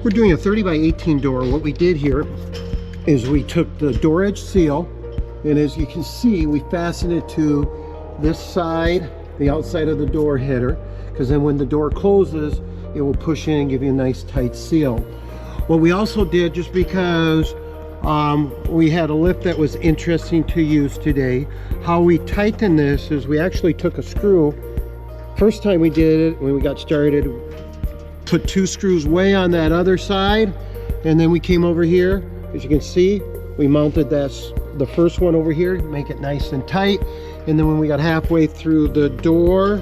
We're doing a 30 by 18 door. What we did here is we took the DoorEdge seal, and as you can see, we fastened it to this side, the outside of the door header, because then when the door closes, it will push in and give you a nice tight seal. What we also did, just because we had a lift that was interesting to use today, how we tighten this is we actually took a screw. First time we did it, when we got started, put 2 screws way on that other side, and then we came over here. As you can see, we mounted the first one over here, make it nice and tight, and then when we got halfway through the door,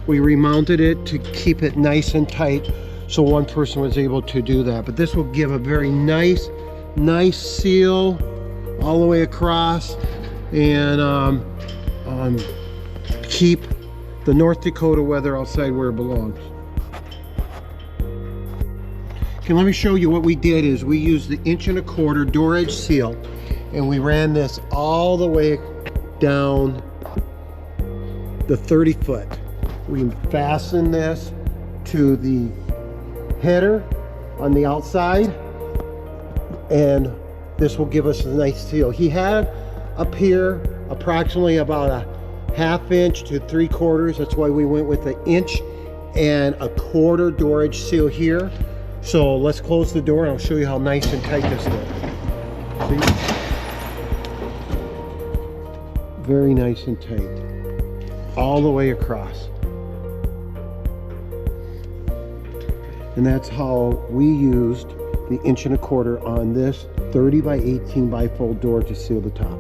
we remounted it to keep it nice and tight, so one person was able to do that. But this will give a very nice seal all the way across, and keep the North Dakota weather outside where it belongs. Okay, let me show you what we did. Is we used the 1.25" DoorEdge seal, and we ran this all the way down the 30 foot. We fastened this to the header on the outside, and this will give us a nice seal. He had up here approximately about a 1/2 inch to 3/4. That's why we went with the 1.25" DoorEdge seal here. So let's close the door and I'll show you how nice and tight this is. See? Very nice and tight all the way across. And that's how we used the 1.25" on this 30 by 18 bifold door to seal the top.